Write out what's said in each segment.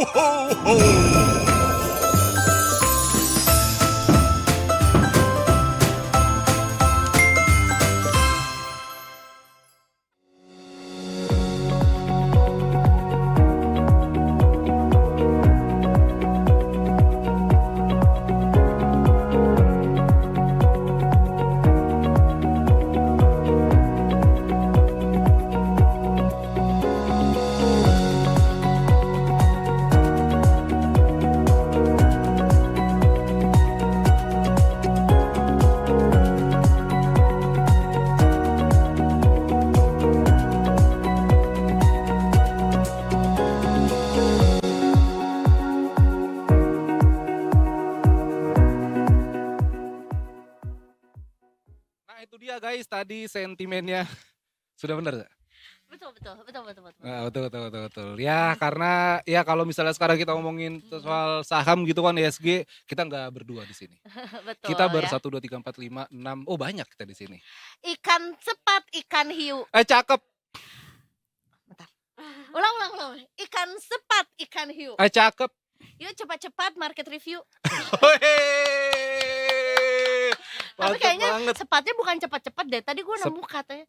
ho, ho. Nah itu dia guys, tadi sentimennya sudah benar gak? Betul. Betul. Ya karena ya kalau misalnya sekarang kita ngomongin soal saham gitu kan IHSG, kita nggak berdua di sini. Betul Kita ya. 1, 2, 3, 4, 5, 6. Oh banyak kita di sini. Ikan cepat, ikan hiu. Cakep. Bentar. Ulang. Ikan cepat, ikan hiu. Cakep. Yuk cepat-cepat market review. Tapi Mantap kayaknya banget. cepatnya bukan cepat-cepat deh. Tadi gue nemu katanya.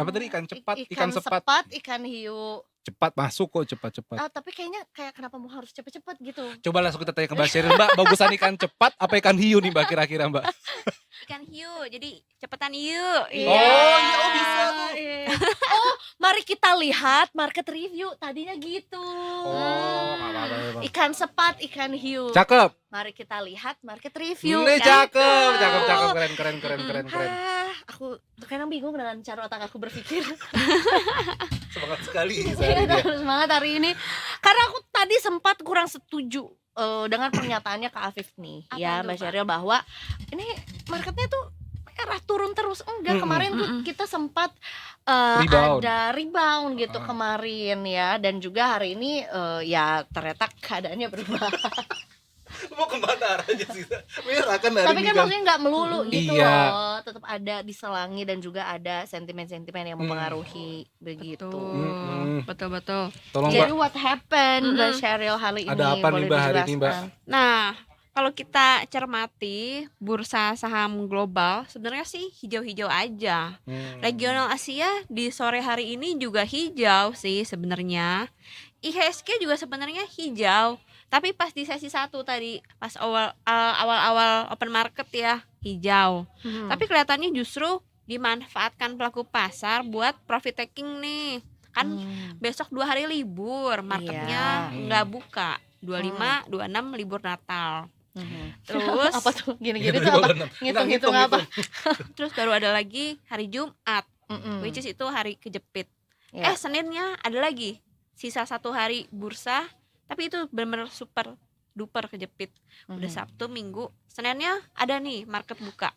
Apa tadi ikan cepat, Ikan sepat. cepat, ikan hiu. Cepat masuk kok cepat. Tapi kayaknya kenapa mau harus cepet-cepet gitu. Coba langsung kita tanya ke Mbak Sheryl, Mbak, bagusan ikan cepat apa ikan hiu nih Mbak kira-kira Mbak? Ikan hiu, jadi cepetan yuk. iya, bisa tuh. Iya. Oh, mari kita lihat market review. Tadinya gitu. Oh, nggak apa-apa Bang. Ikan sepat, ikan hiu. Cakep. Mari kita lihat market review. Ini kan? cakep, keren. Aku kadang bingung dengan cara otak aku berpikir. Semangat sekali Saya harus semangat hari ini. Karena aku tadi sempat kurang setuju dengan pernyataannya Kak Afif nih. Apa Ya itu, Mbak Kak? Sheryl bahwa ini marketnya tuh merah turun terus. Enggak, kemarin tuh kita sempat Rebound. ada rebound gitu kemarin ya. Dan juga hari ini ya ternyata keadaannya berubah. Mau kemana arahnya sih? Merah kan hari Tapi ini kan maksudnya nggak melulu gitu Iya. loh. Tetap ada diselangi dan juga ada sentimen-sentimen yang mempengaruhi begitu. Betul. Tolong Jadi Mbak, what happened Mbak Sheryl hari ini? Ada apa nih, Boleh Mbak, hari ini, Mbak? dijelaskan? Nah, kalau kita cermati bursa saham global sebenarnya sih hijau-hijau aja. Regional Asia di sore hari ini juga hijau sih sebenarnya. IHSG juga sebenarnya hijau. Tapi pas di sesi 1 tadi, pas awal-awal open market ya, hijau. Tapi kelihatannya justru dimanfaatkan pelaku pasar buat profit taking nih. Kan besok 2 hari libur, marketnya nggak buka. 25, 26 libur Natal. Terus Apa tuh? Gini-gini tuh apa? Ngitung-ngitung apa? terus baru ada lagi hari Jumat, which is itu hari kejepit. Ya. Seninnya ada lagi sisa 1 hari bursa, tapi itu benar-benar super duper kejepit. Udah Sabtu, Minggu, Seninnya ada nih market buka.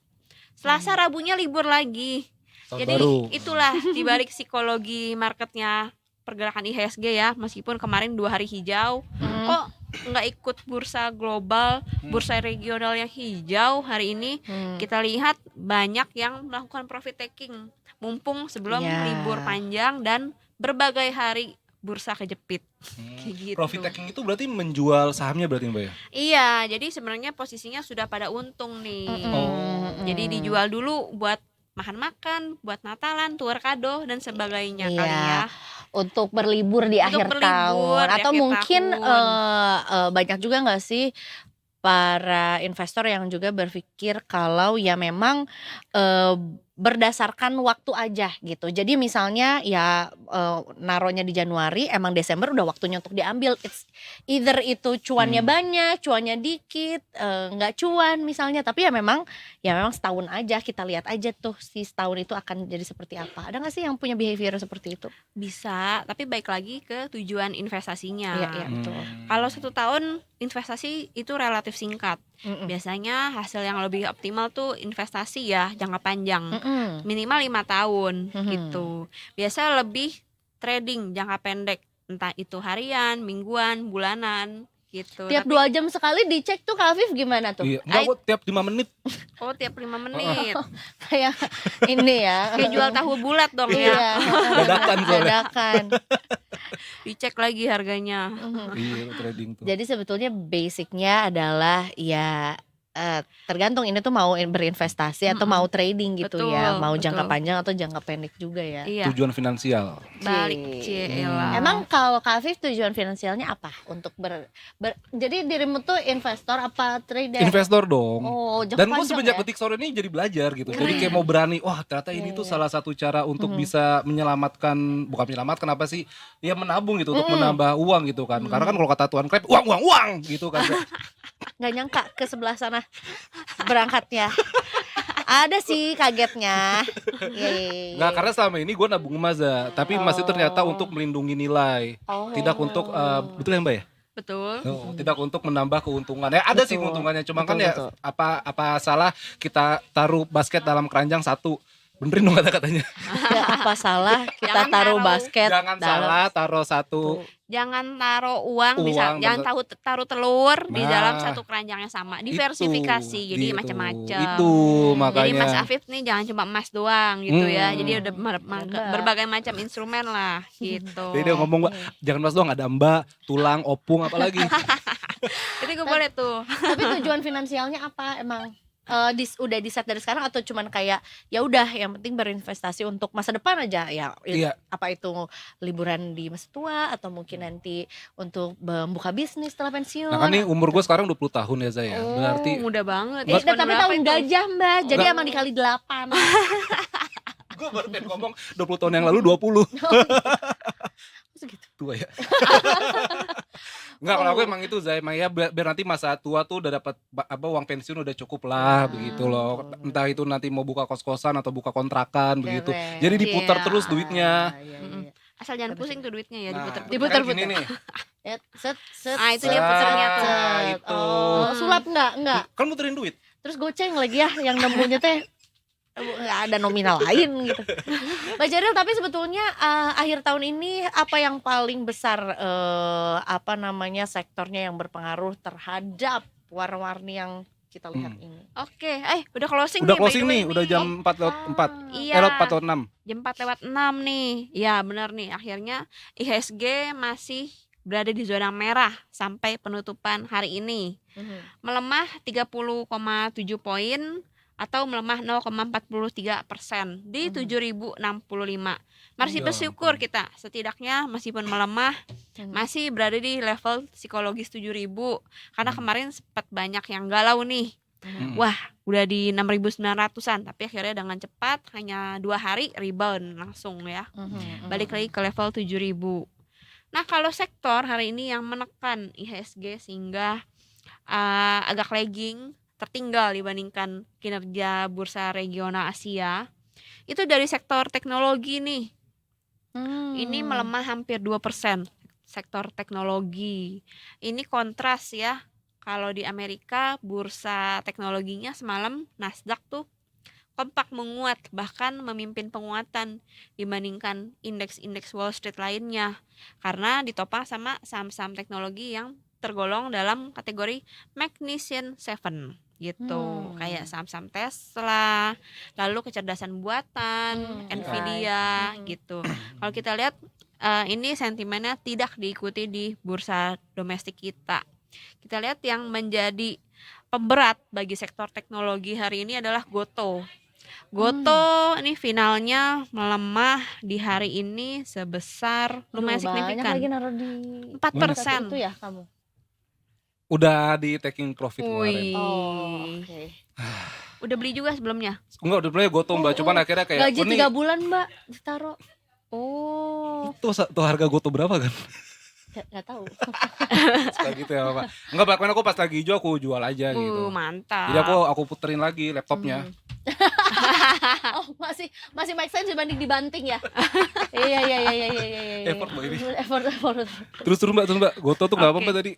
Selasa, Rabunya libur lagi. Tahun Jadi baru. itulah dibalik psikologi marketnya pergerakan IHSG ya. Meskipun kemarin 2 hari hijau, kok nggak ikut bursa global, bursa regional yang hijau hari ini. Kita lihat banyak yang melakukan profit taking mumpung sebelum Ya. libur panjang dan berbagai hari bursa kejepit. Kayak gitu. Profit taking itu berarti menjual sahamnya berarti Mbak ya? Iya, jadi sebenarnya posisinya sudah pada untung nih. Jadi dijual dulu buat makan-makan, buat Natalan, tuar kado dan sebagainya Iya. kali ya. Untuk berlibur di Untuk akhir berlibur tahun. di Atau akhir mungkin tahun. banyak juga nggak sih para investor yang juga berpikir kalau ya memang berdasarkan waktu aja gitu. Jadi misalnya ya naruhnya di Januari, emang Desember udah waktunya untuk diambil. It's either itu cuannya banyak, cuannya dikit, nggak cuan misalnya. Tapi ya memang setahun aja, kita lihat aja tuh si setahun itu akan jadi seperti apa. Ada nggak sih yang punya behavior seperti itu? Bisa, tapi baik lagi ke tujuan investasinya. Iya betul. Kalau 1 tahun investasi itu relatif singkat. Biasanya hasil yang lebih optimal tuh investasi ya jangka panjang, minimal 5 tahun gitu. Biasa lebih trading jangka pendek, entah itu harian, mingguan, bulanan gitu. Tiap Tapi- 2 jam sekali dicek tuh Kak Afif gimana tuh? Iya, enggak kok tiap 5 menit. Oh, tiap 5 menit. Kayak ini ya. Kayak jual tahu bulat dong Iya. ya. Dadakan soalnya. Dadakan. Dicek lagi harganya. Iya trading tuh. Jadi sebetulnya basicnya adalah ya tergantung ini tuh mau berinvestasi atau mau trading gitu ya, Betul, mau jangka betul. panjang atau jangka pendek juga ya. Iya, Tujuan finansial. balik Cielah. Emang kalau Kak Afif tujuan finansialnya apa untuk jadi dirimu tuh investor apa trader? Investor dong. Oh, jangka Dan gue panjang semenjak ya? Detik Sore ini jadi belajar gitu. Jadi kayak mau berani, wah ternyata ini tuh salah satu cara untuk bisa menyelamatkan, bukan menyelamatkan apa sih, ya menabung gitu untuk menambah uang gitu kan. Karena kan kalau kata Tuan Krep, uang gitu kan. Nggak nyangka ke sebelah sana berangkatnya. Ada sih kagetnya. Yeay. Nggak, karena selama ini gue nabung emas ya. Tapi emas itu ternyata untuk melindungi nilai. Oh. Tidak untuk, betul ya Mbak ya? Betul. Tidak untuk menambah keuntungan. Ya ada sih Betul. keuntungannya, cuma Betul, kan ya betul. apa salah kita taruh basket dalam keranjang satu. Benerin dong kata-katanya. Ya, apa salah kita Jangan taruh taruh. basket Jangan dalam salah taruh satu. Jangan taruh uang, Uang, jangan taruh telur di Nah, dalam satu keranjang yang sama. Diversifikasi, jadi gitu. macam-macam. Itu Jadi Mas makanya. Afif nih jangan cuma emas doang gitu ya. Hmm. Jadi udah berbagai macam instrumen lah gitu. Jadi dia ngomong, Mbak, jangan mas doang, ada mbak, tulang, opung, apalagi. Itu gue boleh tuh. Tapi tujuan finansialnya apa emang? Udah di set dari sekarang atau cuman kayak ya udah yang penting berinvestasi untuk masa depan aja ya, Iya. apa itu liburan di masa tua atau mungkin nanti untuk membuka bisnis setelah pensiun. Nah kan nih umur gue sekarang 20 tahun ya Zaya. Berarti Mudah banget. Eh, Diskon tapi berapa tahun itu? gajah Mbak, jadi Enggak. emang dikali 8. gue baru pengen ngomong 20 tahun yang lalu 20. Segitu. Tua ya. Enggak, kalau aku emang itu Zai, Maya biar nanti masa tua tuh udah dapat uang pensiun udah cukup lah begitu loh. Entah itu nanti mau buka kos-kosan atau buka kontrakan begitu. Keren. Jadi diputar Iya. terus duitnya. Iya, Mm-mm. iya. Asal jangan pusing tuh duitnya ya, Nah, diputer-puter. kan gini nih. Ya, set. Ah, itu dia puternya tuh. Nah, itu. Oh, sulap enggak? Kan muterin duit. Terus goceng lagi ya yang nemunya teh nggak ada nominal lain gitu. Mbak Jaril, tapi sebetulnya akhir tahun ini apa yang paling besar sektornya yang berpengaruh terhadap warna-warni yang kita lihat ini? Oke, udah closing Udah nih. by closing the way nih, udah jam 4 lewat 4. Iya. Lewat 4 lewat 6. Jam 4 lewat 6 nih. Ya benar nih, akhirnya IHSG masih berada di zona merah sampai penutupan hari ini. Melemah 30,7 poin atau melemah 0,43% di 7.065. Masih Ya bersyukur ampun. kita, setidaknya meskipun melemah masih berada di level psikologis 7.000 karena kemarin sempat banyak yang galau nih. Wah, udah di 6.900-an, tapi akhirnya dengan cepat hanya 2 hari rebound langsung ya. Balik lagi ke level 7.000. Nah, kalau sektor hari ini yang menekan IHSG sehingga agak lagging, tertinggal dibandingkan kinerja bursa regional Asia, itu dari sektor teknologi nih. Ini melemah hampir 2%. Sektor teknologi. Ini kontras ya. Kalau di Amerika bursa teknologinya semalam Nasdaq tuh kompak menguat, bahkan memimpin penguatan dibandingkan indeks-indeks Wall Street lainnya, karena ditopang sama saham-saham teknologi yang tergolong dalam kategori Magnificent Seven gitu, kayak saham-saham Tesla, lalu kecerdasan buatan, Nvidia gitu. Kalau kita lihat ini sentimennya tidak diikuti di bursa domestik kita. Kita lihat yang menjadi pemberat bagi sektor teknologi hari ini adalah Goto. Goto ini finalnya melemah di hari ini sebesar lumayan signifikan. Banyak lagi naruh di 4%. itu ya kamu. Udah di taking profit kemarin. Wih. Oh, oke. Udah beli juga sebelumnya. Enggak, udah mulai Goto Mbak, cuman akhirnya kayak Gaji oh, nih, 3 bulan Mbak ditaruh. Oh, tuh harga Goto berapa kan? nggak tahu. Suka gitu ya Pak. Enggak, bahkan aku pas lagi hijau aku jual aja gitu. Mantap. Jadi aku puterin lagi laptopnya. Oh, masih make sense dibanding dibanting ya. Iya. Effort Mbak ini. Effort. Terus Mbak, Goto tuh enggak Oke. apa-apa tadi.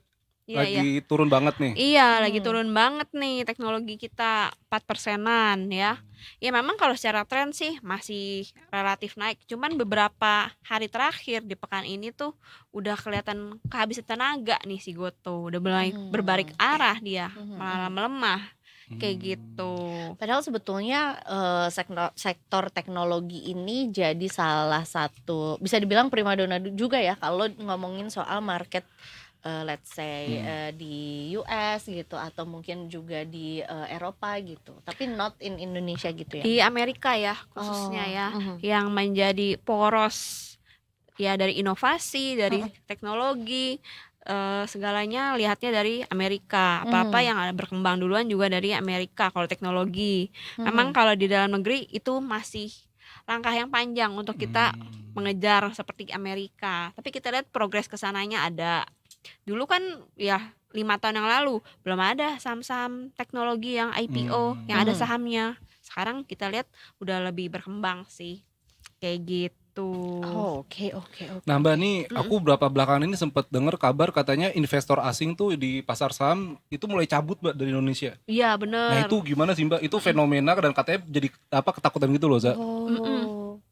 Iya, Lagi turun banget nih. Iya, lagi turun banget nih teknologi kita 4%-an ya. Ya memang kalau secara tren sih masih relatif naik. Cuman beberapa hari terakhir di pekan ini tuh udah kelihatan kehabisan tenaga nih si Goto. Udah mulai berbalik arah dia, malah melemah. kayak gitu. Padahal sebetulnya sektor teknologi ini jadi salah satu bisa dibilang primadona juga ya kalau ngomongin soal market let's say di US gitu atau mungkin juga di Eropa gitu. Tapi not in Indonesia gitu ya. Di Amerika ya khususnya ya, yang menjadi poros ya dari inovasi, dari teknologi, segalanya lihatnya dari Amerika. Apa-apa yang ada berkembang duluan juga dari Amerika kalau teknologi. Memang kalau di dalam negeri itu masih langkah yang panjang untuk kita mengejar seperti Amerika. Tapi kita lihat progres kesananya ada. Dulu kan ya 5 tahun yang lalu belum ada saham-saham teknologi yang IPO yang ada sahamnya. Sekarang kita lihat udah lebih berkembang sih kayak gitu. Oke. Nah Mbak nih, aku beberapa belakangan ini sempat dengar kabar katanya investor asing tuh di pasar saham itu mulai cabut Mbak dari Indonesia. Iya bener. Nah itu gimana sih Mbak? Itu fenomena dan katanya jadi ketakutan gitu loh Za.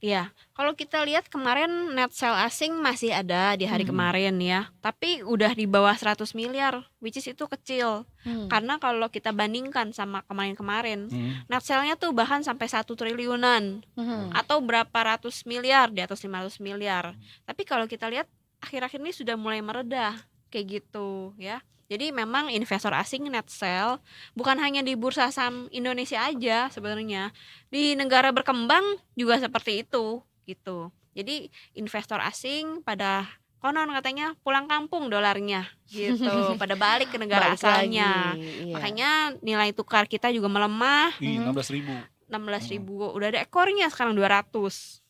Iya, kalau kita lihat kemarin net sell asing masih ada di hari kemarin ya, tapi udah di bawah 100 miliar, which is itu kecil. Karena kalau kita bandingkan sama kemarin-kemarin, net sell-nya tuh bahkan sampai 1 triliunan atau berapa ratus miliar, di atas 500 miliar. Tapi kalau kita lihat akhir-akhir ini sudah mulai meredah kayak gitu ya. Jadi memang investor asing net sell bukan hanya di bursa saham Indonesia aja sebenarnya. Di negara berkembang juga seperti itu gitu. Jadi investor asing pada konon katanya pulang kampung dolarnya gitu, pada balik ke negara Balik asalnya. lagi, iya. Makanya nilai tukar kita juga melemah. 16.000. 16.000 udah ada ekornya sekarang 200.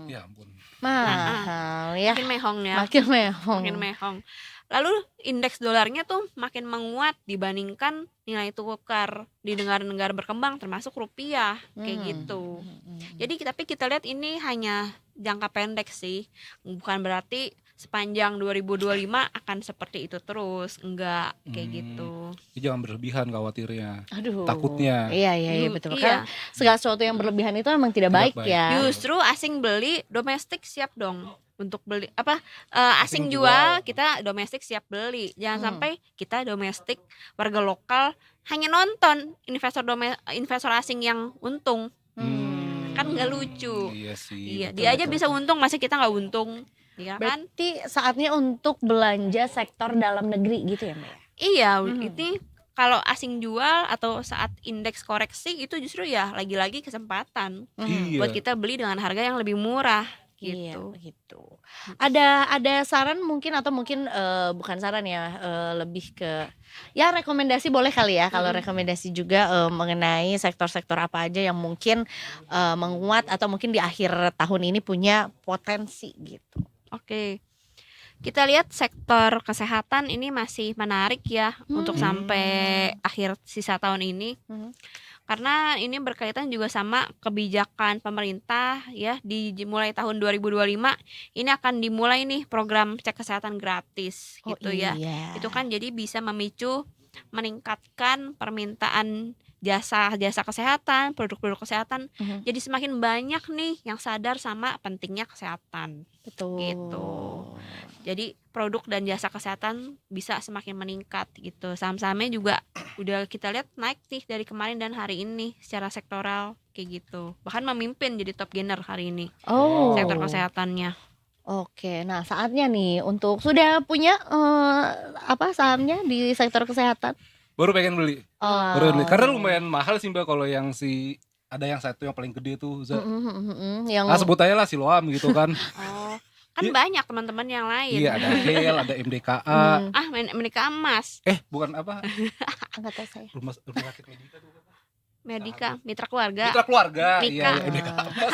Ya ampun. Mahal ya. Makin mehong ya. Makin mehong. Makin mehong. Lalu indeks dolarnya tuh makin menguat dibandingkan nilai tukar di negara-negara berkembang termasuk rupiah kayak gitu. Jadi tapi kita lihat ini hanya jangka pendek sih. Bukan berarti sepanjang 2025 akan seperti itu terus, enggak kayak gitu. Jadi jangan berlebihan khawatirnya. Aduh. Takutnya. Iya betul. Iya. Karena segala sesuatu yang berlebihan itu emang tidak Tidak baik baik. ya. Justru asing beli, domestik siap dong untuk beli asing Asing jual, jual. kita domestik siap beli. Jangan sampai kita domestik warga lokal hanya nonton investor asing yang untung. Kan nggak lucu. Iya sih. Iya, betul, dia aja betul. bisa untung, masih kita nggak untung, ya kan? Berarti saatnya untuk belanja sektor dalam negeri gitu ya Mbak ya? Iya, itu kalau asing jual atau saat indeks koreksi itu justru ya lagi-lagi kesempatan Iya. buat kita beli dengan harga yang lebih murah Iya, gitu. begitu. Ada saran mungkin atau mungkin bukan saran ya, lebih ke ya rekomendasi boleh kali ya. Kalau rekomendasi juga mengenai sektor-sektor apa aja yang mungkin menguat atau mungkin di akhir tahun ini punya potensi gitu. Oke. Kita lihat sektor kesehatan ini masih menarik ya untuk sampai akhir sisa tahun ini. Karena ini berkaitan juga sama kebijakan pemerintah ya, mulai tahun 2025 ini akan dimulai nih program cek kesehatan gratis gitu ya. Iya. Itu kan jadi bisa memicu meningkatkan permintaan jasa kesehatan, produk-produk kesehatan. Jadi semakin banyak nih yang sadar sama pentingnya kesehatan. Betul. Gitu. Jadi produk dan jasa kesehatan bisa semakin meningkat gitu. Saham-sahamnya juga udah kita lihat naik nih dari kemarin dan hari ini secara sektoral kayak gitu. Bahkan memimpin jadi top gainer hari ini sektor kesehatannya. Oke, nah saatnya nih untuk sudah punya sahamnya di sektor kesehatan. Baru pengen beli. Oh. Baru beli. Karena lumayan mahal sih Mbak kalau yang ada yang satu yang paling gede tuh Za. Yang Sebut aja lah Siloam gitu kan. Kan banyak teman-teman yang lain. Iya, ada HEL, ada MDKA. Mereka emas, Bukan apa? nggak tahu saya. Rumah sakit Medika tuh. Medika, mitra keluarga. Mitra keluarga. Mika. Iya, MDKA emas.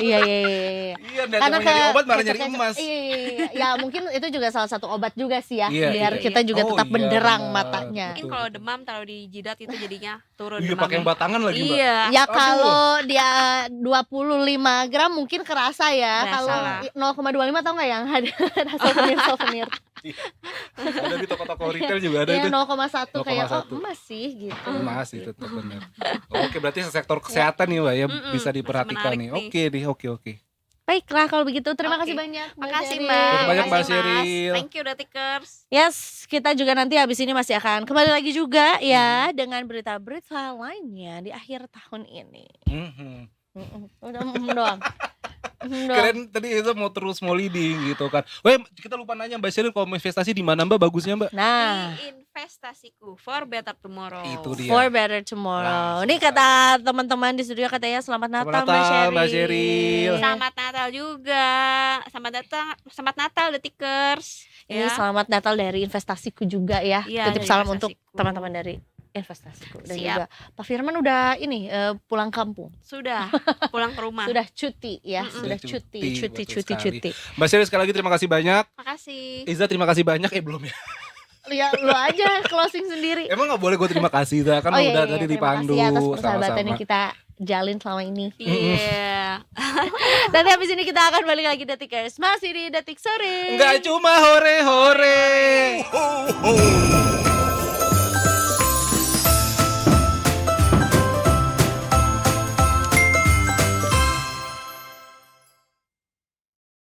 Iya. Iya, niatnya mau nyari obat malah nyari emas. Iya. Ya mungkin itu juga salah satu obat juga sih ya. Iya, biar iya. kita juga Oh, tetap iya, benderang benar. matanya. Mungkin kalau demam taruh di jidat itu jadinya turun Iya, demamnya. pakai yang batangan lagi Mbak. Iya. Ya Aduh. kalau dia 25 gram mungkin kerasa ya. Kerasa Kalau lah. 0,25 tau nggak yang ada souvenir. Ada di toko-toko retail juga ada Iya itu. 0,1 kayak 0,1. emas sih gitu. Emas itu tetap benar. Oke, berarti sektor kesehatan nih Mbak ya bisa diperhatikan menarik nih. nih. Oke. Baiklah kalau begitu terima Oke. kasih banyak. Makasih Sheryl. Mbak. Terima kasih banyak, Mbak Makasih, Mas. Sheryl. Thank you Detikers. Yes, kita juga nanti habis ini masih akan kembali lagi juga ya dengan berita-berita lainnya di akhir tahun ini. Udah doang. doang. Keren tadi itu mau terus mau leading gitu kan. Weh, kita lupa nanya Mbak Sheryl kalau mau investasi di mana Mbak bagusnya Mbak? Nah, Di investasiku for better tomorrow. Itu dia. for better tomorrow. Langsung Ini kata teman-teman di studio katanya selamat Natal, Selamat Natal, Mbak Mbak Sheryl. Sheryl. Selamat Natal juga. Selamat Natal Detikers. Ini Ya. selamat Natal dari investasiku juga ya. Iya, Titip dari salam untuk investasiku. teman-teman dari investasiku dan Siap. juga Pak Firman udah ini pulang kampung. Sudah pulang ke rumah. Sudah cuti ya, Mm-mm. sudah Sudah cuti, cuti, betul sekali. cuti. Mbak Sheryl sekali lagi terima kasih banyak. Makasih. Iza terima kasih banyak belum ya? Ya lu aja closing sendiri. Emang gak boleh gue terima kasih Iza kan udah tadi dipandu terima kasih atas persahabatan yang sama-sama. kita jalin selama ini. Iya. Nanti habis ini kita akan balik lagi Detikers. Masih di Detik Sore. Enggak cuma hore-hore. Ho, ho.